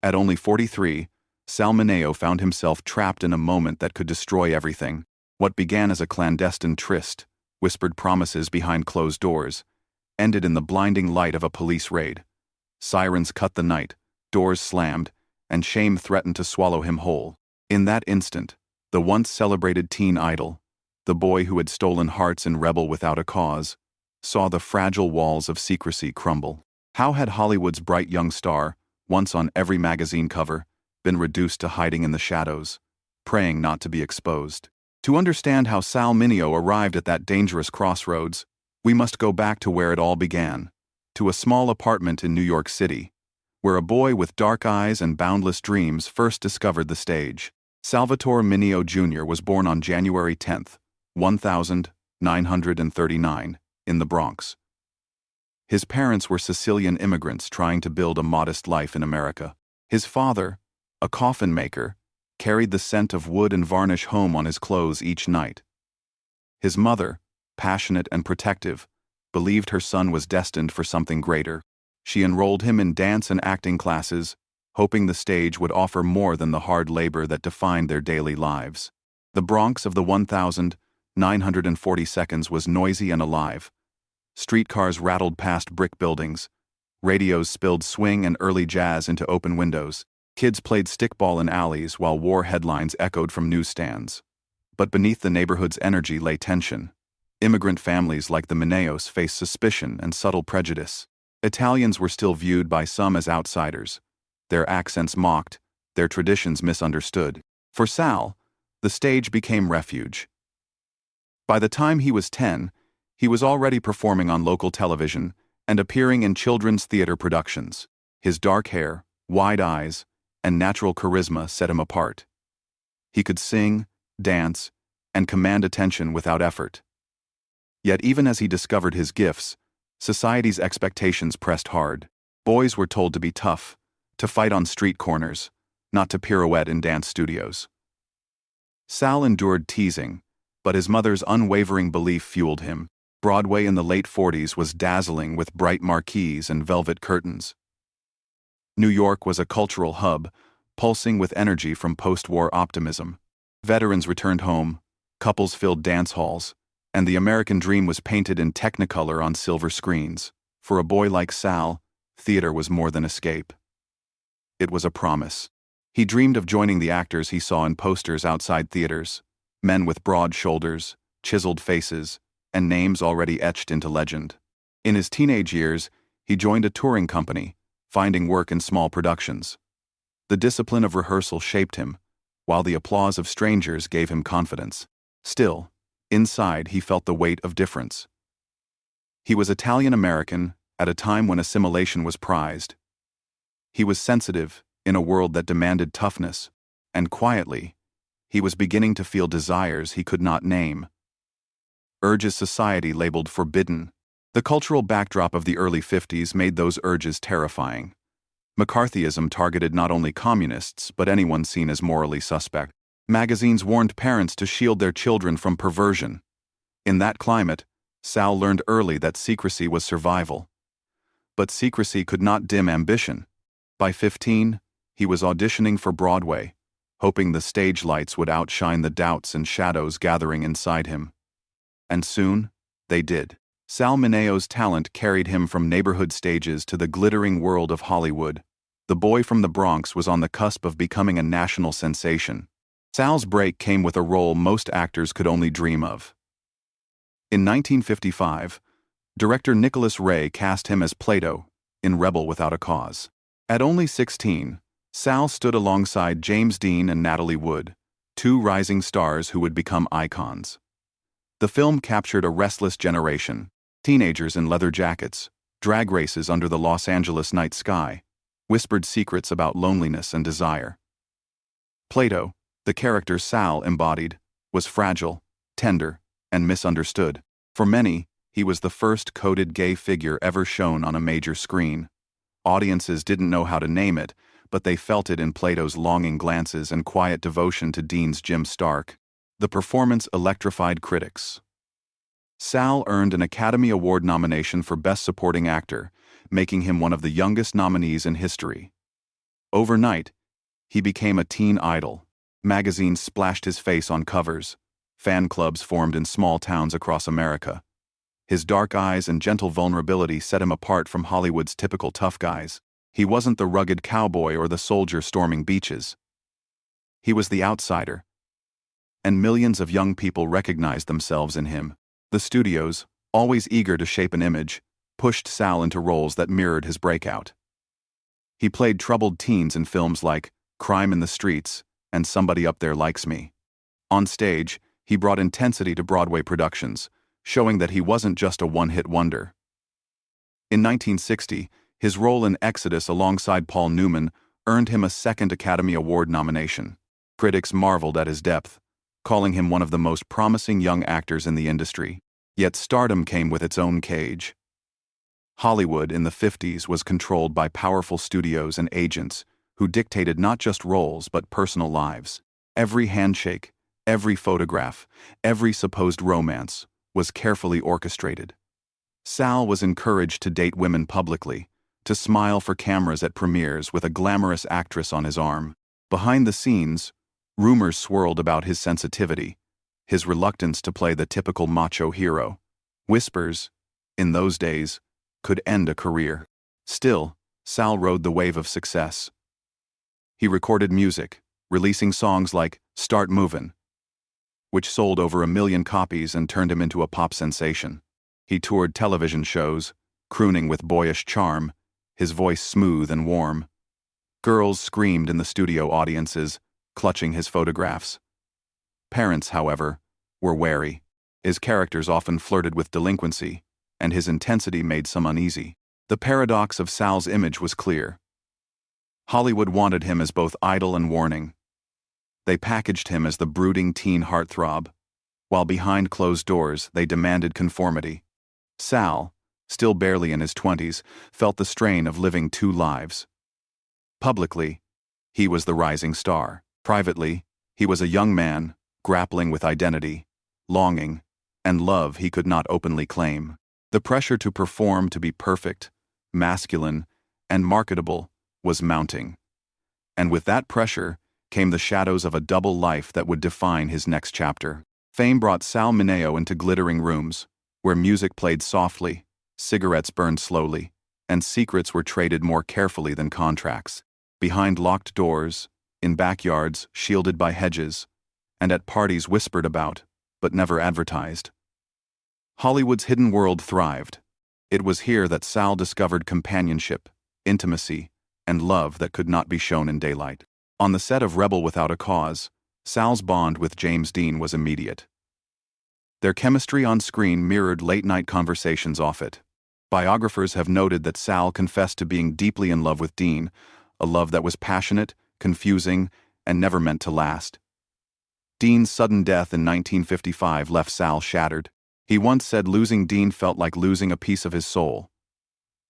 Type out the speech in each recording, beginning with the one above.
At only 43, Sal Mineo found himself trapped in a moment that could destroy everything. What began as a clandestine tryst, whispered promises behind closed doors, ended in the blinding light of a police raid. Sirens cut the night, doors slammed, and shame threatened to swallow him whole. In that instant, the once celebrated teen idol, the boy who had stolen hearts and rebel without a cause, saw the fragile walls of secrecy crumble. How had Hollywood's bright young star, once on every magazine cover, been reduced to hiding in the shadows, praying not to be exposed? To understand how Sal Mineo arrived at that dangerous crossroads, we must go back to where it all began, to a small apartment in New York City, where a boy with dark eyes and boundless dreams first discovered the stage. Salvatore Mineo Jr. was born on January 10, 1939, in the Bronx. His parents were Sicilian immigrants trying to build a modest life in America. His father, a coffin maker, carried the scent of wood and varnish home on his clothes each night. His mother, passionate and protective, believed her son was destined for something greater. She enrolled him in dance and acting classes, hoping the stage would offer more than the hard labor that defined their daily lives. The Bronx of the 1942 was noisy and alive. Streetcars rattled past brick buildings. Radios spilled swing and early jazz into open windows. Kids played stickball in alleys while war headlines echoed from newsstands. But beneath the neighborhood's energy lay tension. Immigrant families like the Mineos faced suspicion and subtle prejudice. Italians were still viewed by some as outsiders, their accents mocked, their traditions misunderstood. For Sal, the stage became refuge. By the time he was 10, he was already performing on local television and appearing in children's theater productions. His dark hair, wide eyes, and natural charisma set him apart. He could sing, dance, and command attention without effort. Yet even as he discovered his gifts, society's expectations pressed hard. Boys were told to be tough, to fight on street corners, not to pirouette in dance studios. Sal endured teasing, but his mother's unwavering belief fueled him. Broadway in the late 40s was dazzling with bright marquees and velvet curtains. New York was a cultural hub, pulsing with energy from post-war optimism. Veterans returned home, couples filled dance halls, and the American dream was painted in technicolor on silver screens. For a boy like Sal, theater was more than escape. It was a promise. He dreamed of joining the actors he saw in posters outside theaters, men with broad shoulders, chiseled faces, and names already etched into legend. In his teenage years, he joined a touring company, finding work in small productions. The discipline of rehearsal shaped him, while the applause of strangers gave him confidence. Still, inside he felt the weight of difference. He was Italian-American at a time when assimilation was prized. He was sensitive in a world that demanded toughness, and quietly, he was beginning to feel desires he could not name. Urges society labeled forbidden. The cultural backdrop of the early 50s made those urges terrifying. McCarthyism targeted not only communists but anyone seen as morally suspect. Magazines warned parents to shield their children from perversion. In that climate, Sal learned early that secrecy was survival. But secrecy could not dim ambition. By 15, he was auditioning for Broadway, hoping the stage lights would outshine the doubts and shadows gathering inside him. And soon, they did. Sal Mineo's talent carried him from neighborhood stages to the glittering world of Hollywood. The boy from the Bronx was on the cusp of becoming a national sensation. Sal's break came with a role most actors could only dream of. In 1955, director Nicholas Ray cast him as Plato in Rebel Without a Cause. At only 16, Sal stood alongside James Dean and Natalie Wood, two rising stars who would become icons. The film captured a restless generation, teenagers in leather jackets, drag races under the Los Angeles night sky, whispered secrets about loneliness and desire. Plato, the character Sal embodied, was fragile, tender, and misunderstood. For many, he was the first coded gay figure ever shown on a major screen. Audiences didn't know how to name it, but they felt it in Plato's longing glances and quiet devotion to Dean's Jim Stark. The performance electrified critics. Sal earned an Academy Award nomination for Best Supporting Actor, making him one of the youngest nominees in history. Overnight, he became a teen idol. Magazines splashed his face on covers. Fan clubs formed in small towns across America. His dark eyes and gentle vulnerability set him apart from Hollywood's typical tough guys. He wasn't the rugged cowboy or the soldier storming beaches. He was the outsider. And millions of young people recognized themselves in him. The studios, always eager to shape an image, pushed Sal into roles that mirrored his breakout. He played troubled teens in films like Crime in the Streets and Somebody Up There Likes Me. On stage, he brought intensity to Broadway productions, showing that he wasn't just a one-hit wonder. In 1960, his role in Exodus alongside Paul Newman earned him a second Academy Award nomination. Critics marveled at his depth, calling him one of the most promising young actors in the industry. Yet stardom came with its own cage. Hollywood in the 50s was controlled by powerful studios and agents who dictated not just roles but personal lives. Every handshake, every photograph, every supposed romance was carefully orchestrated. Sal was encouraged to date women publicly, to smile for cameras at premieres with a glamorous actress on his arm. Behind the scenes, rumors swirled about his sensitivity, his reluctance to play the typical macho hero. Whispers, in those days, could end a career. Still, Sal rode the wave of success. He recorded music, releasing songs like Start Movin', which sold over 1 million copies and turned him into a pop sensation. He toured television shows, crooning with boyish charm, his voice smooth and warm. Girls screamed in the studio audiences, clutching his photographs. Parents, however, were wary. His characters often flirted with delinquency, and his intensity made some uneasy. The paradox of Sal's image was clear. Hollywood wanted him as both idol and warning. They packaged him as the brooding teen heartthrob, while behind closed doors they demanded conformity. Sal, still barely in his 20s, felt the strain of living two lives. Publicly, he was the rising star. Privately, he was a young man, grappling with identity, longing, and love he could not openly claim. The pressure to perform to be perfect, masculine, and marketable was mounting. And with that pressure came the shadows of a double life that would define his next chapter. Fame brought Sal Mineo into glittering rooms, where music played softly, cigarettes burned slowly, and secrets were traded more carefully than contracts. Behind locked doors, in backyards shielded by hedges, and at parties whispered about, but never advertised. Hollywood's hidden world thrived. It was here that Sal discovered companionship, intimacy, and love that could not be shown in daylight. On the set of Rebel Without a Cause, Sal's bond with James Dean was immediate. Their chemistry on screen mirrored late-night conversations off it. Biographers have noted that Sal confessed to being deeply in love with Dean, a love that was passionate, confusing, and never meant to last. Dean's sudden death in 1955 left Sal shattered. He once said losing Dean felt like losing a piece of his soul.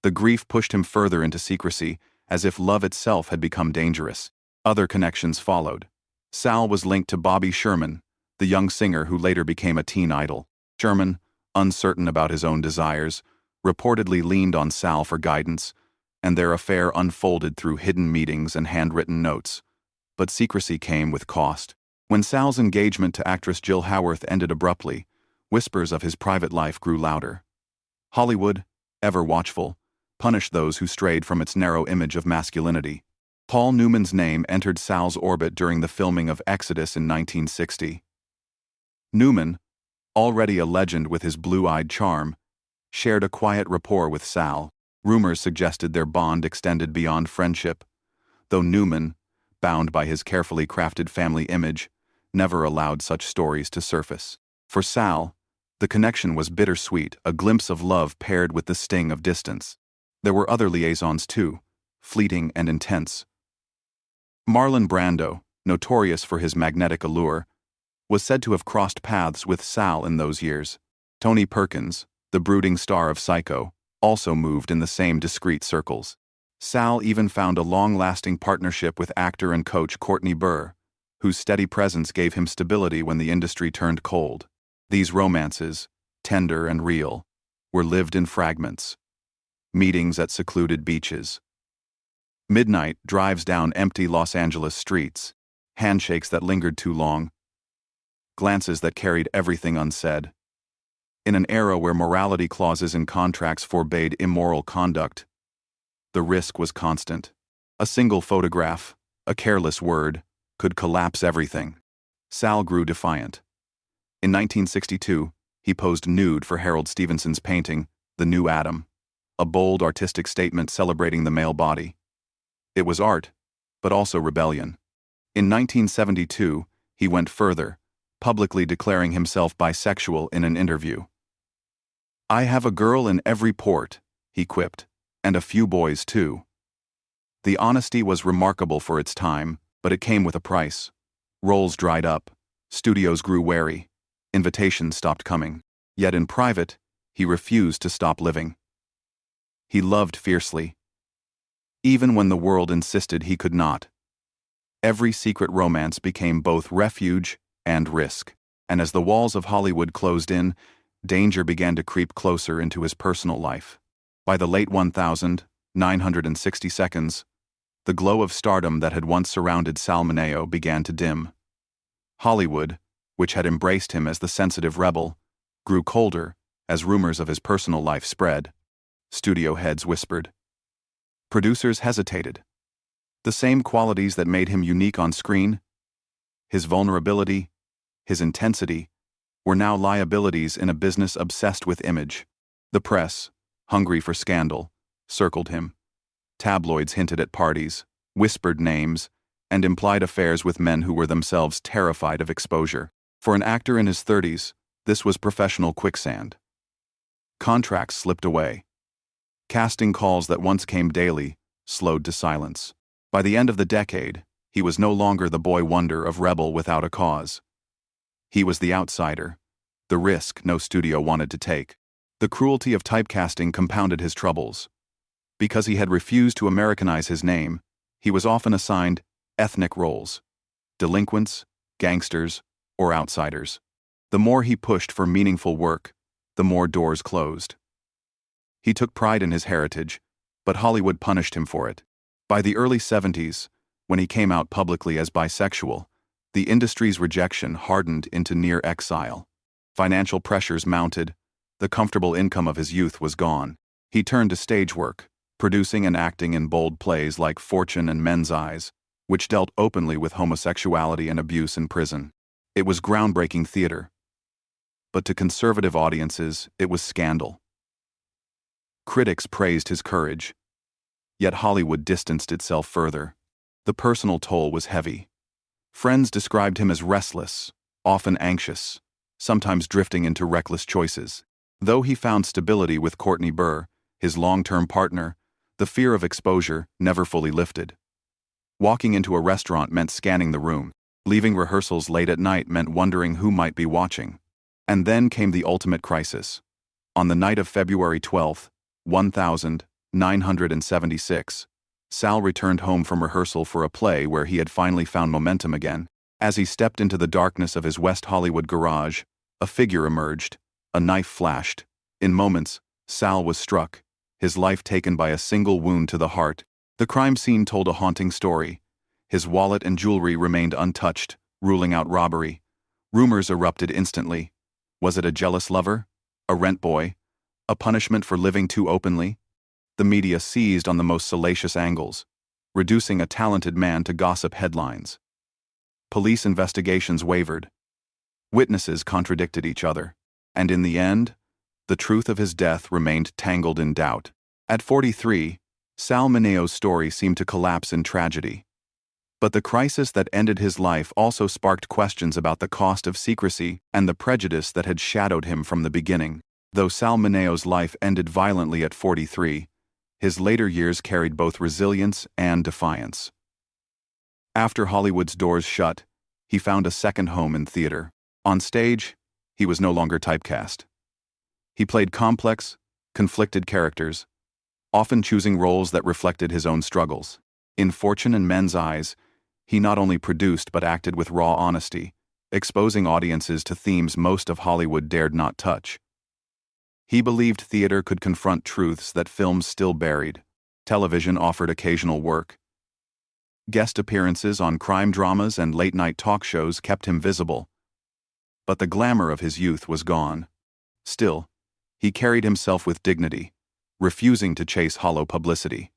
The grief pushed him further into secrecy, as if love itself had become dangerous. Other connections followed. Sal was linked to Bobby Sherman, the young singer who later became a teen idol. Sherman, uncertain about his own desires, reportedly leaned on Sal for guidance, and their affair unfolded through hidden meetings and handwritten notes. But secrecy came with cost. When Sal's engagement to actress Jill Howarth ended abruptly, whispers of his private life grew louder. Hollywood, ever watchful, punished those who strayed from its narrow image of masculinity. Paul Newman's name entered Sal's orbit during the filming of Exodus in 1960. Newman, already a legend with his blue-eyed charm, shared a quiet rapport with Sal. Rumors suggested their bond extended beyond friendship, though Newman, bound by his carefully crafted family image, never allowed such stories to surface. For Sal, the connection was bittersweet, a glimpse of love paired with the sting of distance. There were other liaisons too, fleeting and intense. Marlon Brando, notorious for his magnetic allure, was said to have crossed paths with Sal in those years. Tony Perkins, the brooding star of Psycho, also moved in the same discreet circles. Sal even found a long-lasting partnership with actor and coach Courtney Burr, whose steady presence gave him stability when the industry turned cold. These romances, tender and real, were lived in fragments. Meetings at secluded beaches. Midnight drives down empty Los Angeles streets, handshakes that lingered too long, glances that carried everything unsaid. In an era where morality clauses in contracts forbade immoral conduct, the risk was constant. A single photograph, a careless word, could collapse everything. Sal grew defiant. In 1962, he posed nude for Harold Stevenson's painting, The New Adam, a bold artistic statement celebrating the male body. It was art, but also rebellion. In 1972, he went further, publicly declaring himself bisexual in an interview. "I have a girl in every port," he quipped, "and a few boys too." The honesty was remarkable for its time, but it came with a price. Roles dried up, studios grew wary, invitations stopped coming. Yet in private, he refused to stop living. He loved fiercely, even when the world insisted he could not. Every secret romance became both refuge and risk, and as the walls of Hollywood closed in, danger began to creep closer into his personal life. By the late 1960 seconds, the glow of stardom that had once surrounded Sal Mineo began to dim. Hollywood, which had embraced him as the sensitive rebel, grew colder as rumors of his personal life spread. Studio heads whispered. Producers hesitated. The same qualities that made him unique on screen, his vulnerability, his intensity, were now liabilities in a business obsessed with image. The press, hungry for scandal, circled him. Tabloids hinted at parties, whispered names, and implied affairs with men who were themselves terrified of exposure. For an actor in his 30s, this was professional quicksand. Contracts slipped away. Casting calls that once came daily slowed to silence. By the end of the decade, he was no longer the boy wonder of rebel without a cause. He was the outsider, the risk no studio wanted to take. The cruelty of typecasting compounded his troubles. Because he had refused to Americanize his name, he was often assigned ethnic roles: delinquents, gangsters, or outsiders. The more he pushed for meaningful work, the more doors closed. He took pride in his heritage, but Hollywood punished him for it. By the early 70s, when he came out publicly as bisexual, the industry's rejection hardened into near exile. Financial pressures mounted, the comfortable income of his youth was gone. He turned to stage work, producing and acting in bold plays like Fortune and Men's Eyes, which dealt openly with homosexuality and abuse in prison. It was groundbreaking theater. But to conservative audiences, it was scandal. Critics praised his courage, yet Hollywood distanced itself further. The personal toll was heavy. Friends described him as restless, often anxious, sometimes drifting into reckless choices. Though he found stability with Courtney Burr, his long-term partner, the fear of exposure never fully lifted. Walking into a restaurant meant scanning the room. Leaving rehearsals late at night meant wondering who might be watching. And then came the ultimate crisis. On the night of February 12, 1976, Sal returned home from rehearsal for a play where he had finally found momentum again. As he stepped into the darkness of his West Hollywood garage, a figure emerged, a knife flashed. In moments, Sal was struck, his life taken by a single wound to the heart. The crime scene told a haunting story. His wallet and jewelry remained untouched, ruling out robbery. Rumors erupted instantly. Was it a jealous lover? A rent boy? A punishment for living too openly? The media seized on the most salacious angles, reducing a talented man to gossip headlines. Police investigations wavered. Witnesses contradicted each other. And in the end, the truth of his death remained tangled in doubt. At 43, Sal Mineo's story seemed to collapse in tragedy. But the crisis that ended his life also sparked questions about the cost of secrecy and the prejudice that had shadowed him from the beginning. Though Sal Mineo's life ended violently at 43, his later years carried both resilience and defiance. After Hollywood's doors shut, he found a second home in theater. On stage, he was no longer typecast. He played complex, conflicted characters, often choosing roles that reflected his own struggles. In Fortune and Men's Eyes, he not only produced but acted with raw honesty, exposing audiences to themes most of Hollywood dared not touch. He believed theater could confront truths that films still buried. Television offered occasional work, Guest appearances on crime dramas and late-night talk shows kept him visible. But the glamour of his youth was gone. Still, he carried himself with dignity, refusing to chase hollow publicity.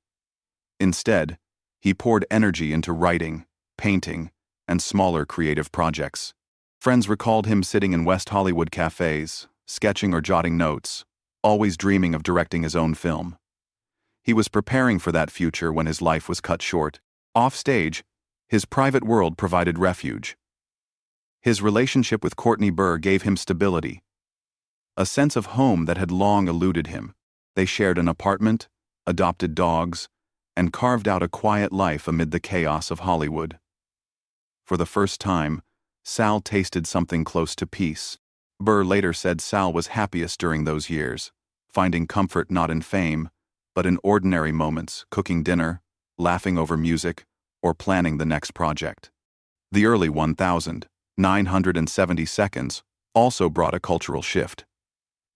Instead, he poured energy into writing, painting, and smaller creative projects. Friends recalled him sitting in West Hollywood cafes, sketching or jotting notes, always dreaming of directing his own film. He was preparing for that future when his life was cut short. Off-stage, his private world provided refuge. His relationship with Courtney Burr gave him stability, a sense of home that had long eluded him. They shared an apartment, adopted dogs, and carved out a quiet life amid the chaos of Hollywood. For the first time, Sal tasted something close to peace. Burr later said Sal was happiest during those years, finding comfort not in fame, but in ordinary moments, cooking dinner, laughing over music, or planning the next project. The early 1970 seconds also brought a cultural shift.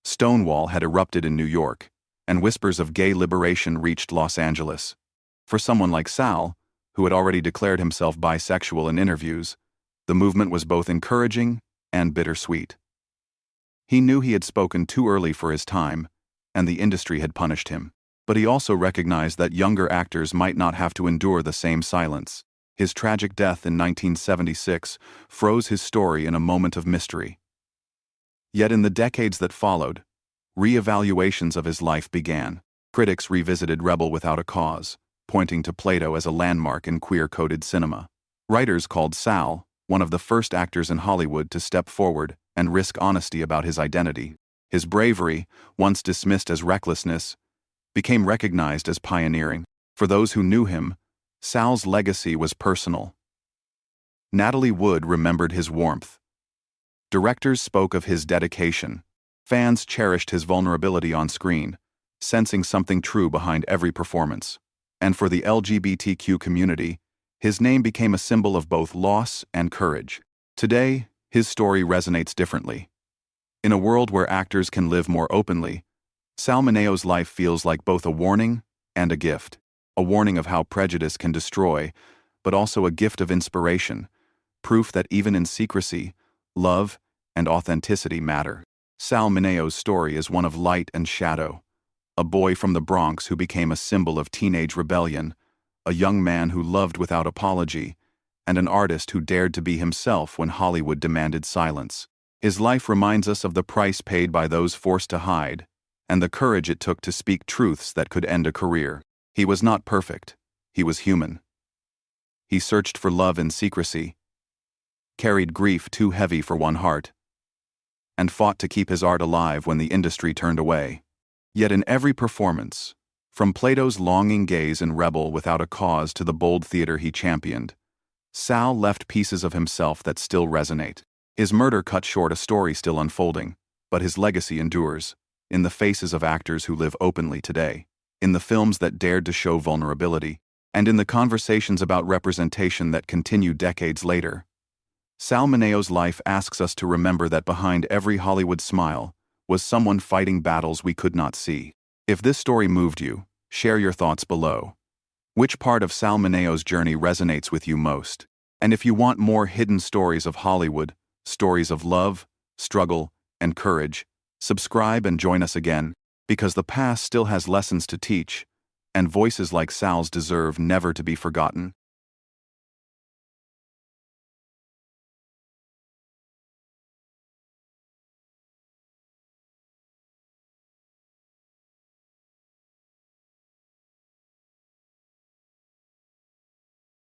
Stonewall had erupted in New York, and whispers of gay liberation reached Los Angeles. For someone like Sal, who had already declared himself bisexual in interviews, the movement was both encouraging and bittersweet. He knew he had spoken too early for his time, and the industry had punished him. But he also recognized that younger actors might not have to endure the same silence. His tragic death in 1976 froze his story in a moment of mystery. Yet in the decades that followed, re-evaluations of his life began. Critics revisited Rebel Without a Cause, pointing to Plato as a landmark in queer-coded cinema. Writers called Sal one of the first actors in Hollywood to step forward and risk honesty about his identity. His bravery, once dismissed as recklessness, became recognized as pioneering. For those who knew him, Sal's legacy was personal. Natalie Wood remembered his warmth. Directors spoke of his dedication. Fans cherished his vulnerability on screen, sensing something true behind every performance. And for the LGBTQ community, his name became a symbol of both loss and courage. Today, his story resonates differently. In a world where actors can live more openly, Sal Mineo's life feels like both a warning and a gift. A warning of how prejudice can destroy, but also a gift of inspiration, proof that even in secrecy, love and authenticity matter. Sal Mineo's story is one of light and shadow. A boy from the Bronx who became a symbol of teenage rebellion, a young man who loved without apology, and an artist who dared to be himself when Hollywood demanded silence. His life reminds us of the price paid by those forced to hide, and the courage it took to speak truths that could end a career. He was not perfect. He was human. He searched for love in secrecy, carried grief too heavy for one heart, and fought to keep his art alive when the industry turned away. Yet in every performance, from Plato's longing gaze in Rebel Without a Cause to the bold theater he championed, Sal left pieces of himself that still resonate. His murder cut short a story still unfolding, but his legacy endures, in the faces of actors who live openly today, in the films that dared to show vulnerability, and in the conversations about representation that continue decades later. Sal Mineo's life asks us to remember that behind every Hollywood smile was someone fighting battles we could not see. If this story moved you, share your thoughts below. Which part of Sal Mineo's journey resonates with you most? And if you want more hidden stories of Hollywood, stories of love, struggle, and courage, subscribe and join us again, because the past still has lessons to teach, and voices like Sal's deserve never to be forgotten.